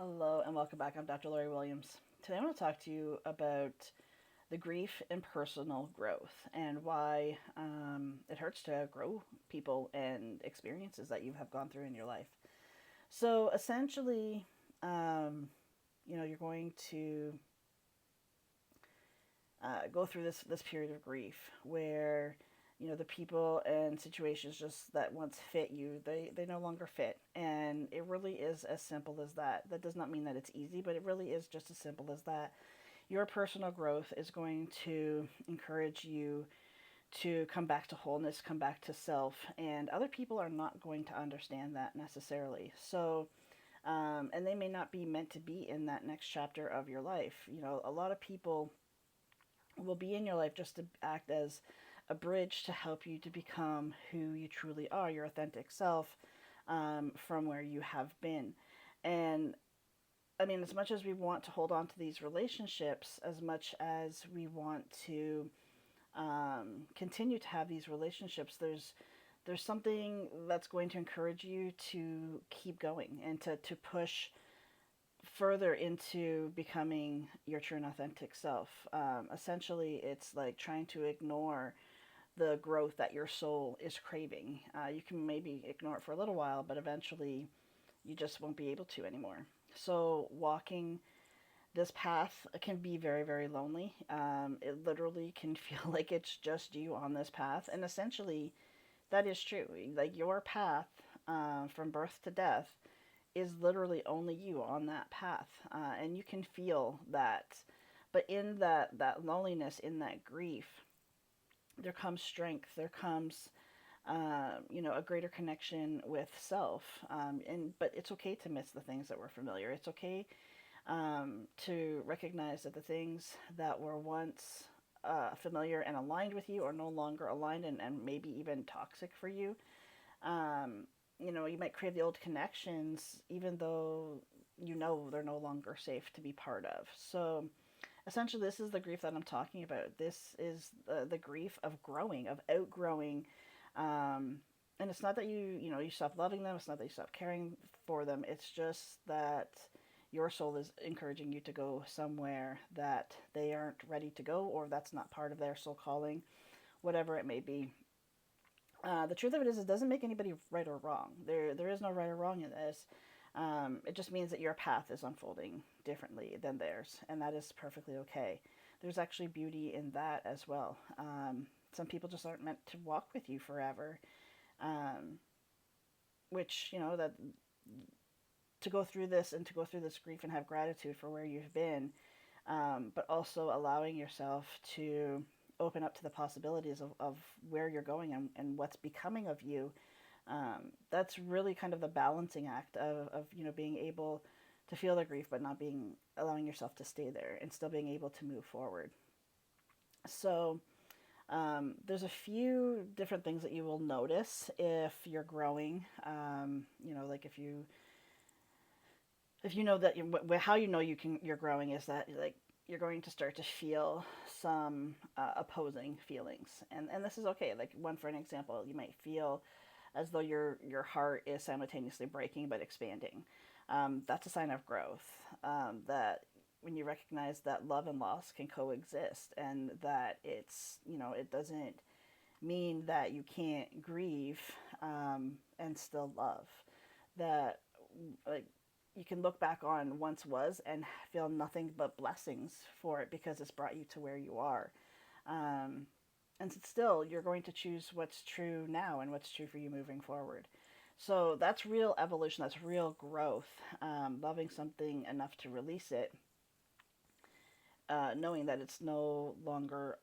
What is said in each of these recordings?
Hello and welcome back. I'm Dr. Lori Williams. Today I want to talk to you about the grief in personal growth and why it hurts to outgrow people and experiences that you have gone through in your life. So essentially, you're going to go through this period of grief where the people and situations just that once fit you, they no longer fit, and it really is as simple as that. That does not mean that it's easy, but it really is just as simple as that. Your personal growth is going to encourage you to come back to wholeness, come back to self, and other people are not going to understand that necessarily. So and they may not be meant to be in that next chapter of your life. A lot of people will be in your life just to act as a bridge to help you to become who you truly are, your authentic self, from where you have been. And I mean, as much as we want to hold on to these relationships, as much as we want to continue to have these relationships, there's something that's going to encourage you to keep going and to push further into becoming your true and authentic self. Essentially, it's like trying to ignore the growth that your soul is craving. You can maybe ignore it for a little while, but eventually you just won't be able to anymore. So, walking this path can be very, very lonely. It literally can feel like it's just you on this path. And essentially, that is true. Like your path from birth to death is literally only you on that path, and you can feel that. But in that loneliness, in that grief, there comes strength. There comes a greater connection with self. And but it's okay to miss the things that were familiar. It's okay to recognize that the things that were once familiar and aligned with you are no longer aligned and maybe even toxic for you. You might crave the old connections, even though they're no longer safe to be part of. So, essentially, this is the grief that I'm talking about. This is the grief of growing, of outgrowing. And it's not that you stop loving them. It's not that you stop caring for them. It's just that your soul is encouraging you to go somewhere that they aren't ready to go, or that's not part of their soul calling, whatever it may be. The truth of it is, it doesn't make anybody right or wrong. There is no right or wrong in this. It just means that your path is unfolding differently than theirs, and that is perfectly okay. There's actually beauty in that as well. Some people just aren't meant to walk with you forever, um, which that to go through this and to go through this grief and have gratitude for where you've been, but also allowing yourself to open up to the possibilities of where you're going and what's becoming of you. That's really kind of the balancing act of being able to feel the grief but not being allowing yourself to stay there and still being able to move forward. So there's a few different things that you will notice if you're growing. Like if you know that how you know you're growing is that like you're going to start to feel some opposing feelings, and this is okay. Like one for an example, you might feel as though your heart is simultaneously breaking but expanding. That's a sign of growth. That when you recognize that love and loss can coexist, and that it doesn't mean that you can't grieve and still love. That like you can look back on once was and feel nothing but blessings for it because it's brought you to where you are. Um, and still, you're going to choose what's true now and what's true for you moving forward. So that's real evolution. That's real growth. Loving something enough to release it, knowing that it's no longer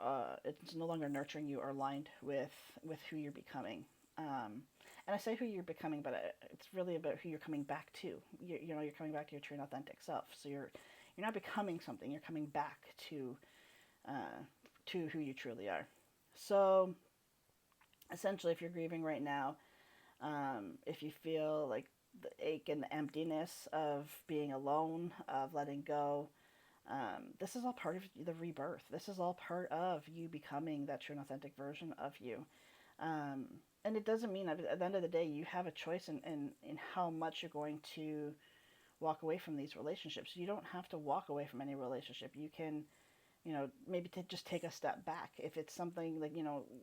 nurturing you or aligned with who you're becoming. And I say who you're becoming, but it's really about who you're coming back to. You're coming back to your true and authentic self. So you're not becoming something. You're coming back uh, to who you truly are. So essentially, if you're grieving right now, if you feel like the ache and the emptiness of being alone, of letting go, this is all part of the rebirth. This is all part of you becoming that true and authentic version of you. Um, and it doesn't mean at the end of the day you have a choice in how much you're going to walk away from these relationships. You don't have to walk away from any relationship. You can, maybe to just take a step back. If it's something like,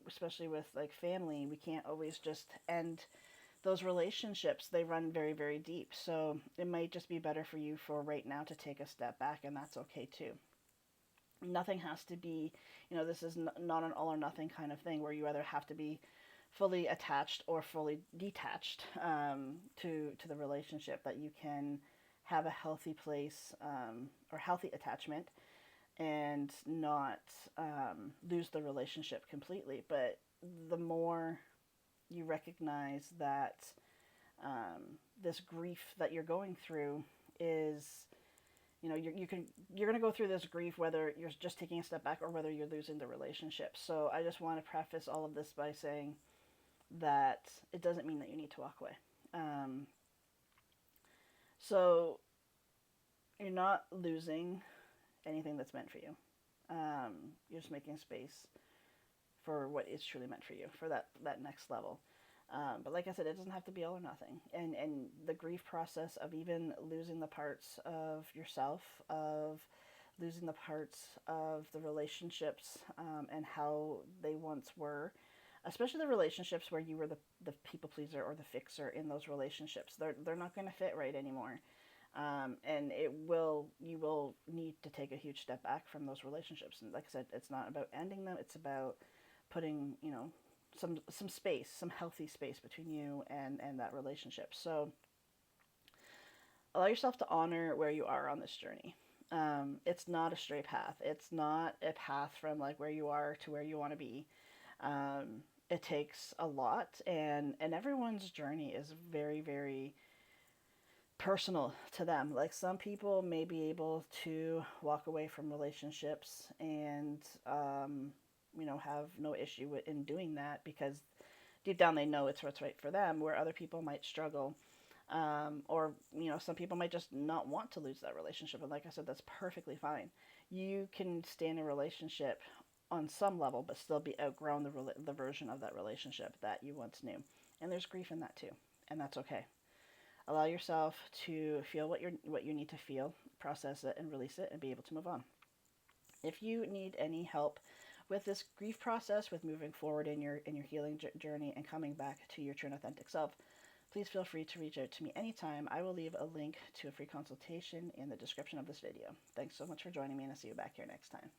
especially with like family, we can't always just end those relationships. They run very, very deep. So it might just be better for you for right now to take a step back, and that's okay too. Nothing has to be, this is not an all or nothing kind of thing where you either have to be fully attached or fully detached to the relationship. That you can have a healthy place or healthy attachment and not lose the relationship completely. But the more you recognize that this grief that you're going through is, you're going to go through this grief whether you're just taking a step back or whether you're losing the relationship. So I just want to preface all of this by saying that it doesn't mean that you need to walk away. So you're not losing anything that's meant for you. You're just making space for what is truly meant for you, for that next level. But like I said, it doesn't have to be all or nothing. And the grief process of even losing the parts of yourself, of losing the parts of the relationships and how they once were, especially the relationships where you were the people pleaser or the fixer in those relationships. They're not going to fit right anymore. And you will need to take a huge step back from those relationships. And like I said, it's not about ending them. It's about putting, some space, some healthy space between you and that relationship. So allow yourself to honor where you are on this journey. It's not a straight path. It's not a path from like where you are to where you want to be. It takes a lot, and everyone's journey is very, very personal to them. Like some people may be able to walk away from relationships and have no issue in doing that because deep down they know it's what's right for them, where other people might struggle. Or some people might just not want to lose that relationship, and like I said, that's perfectly fine. You can stay in a relationship on some level but still be outgrown the version of that relationship that you once knew, and there's grief in that too, and that's okay. Allow yourself to feel what you need to feel, process it, and release it, and be able to move on. If you need any help with this grief process, with moving forward in your healing journey and coming back to your true and authentic self, please feel free to reach out to me anytime. I will leave a link to a free consultation in the description of this video. Thanks so much for joining me, and I'll see you back here next time.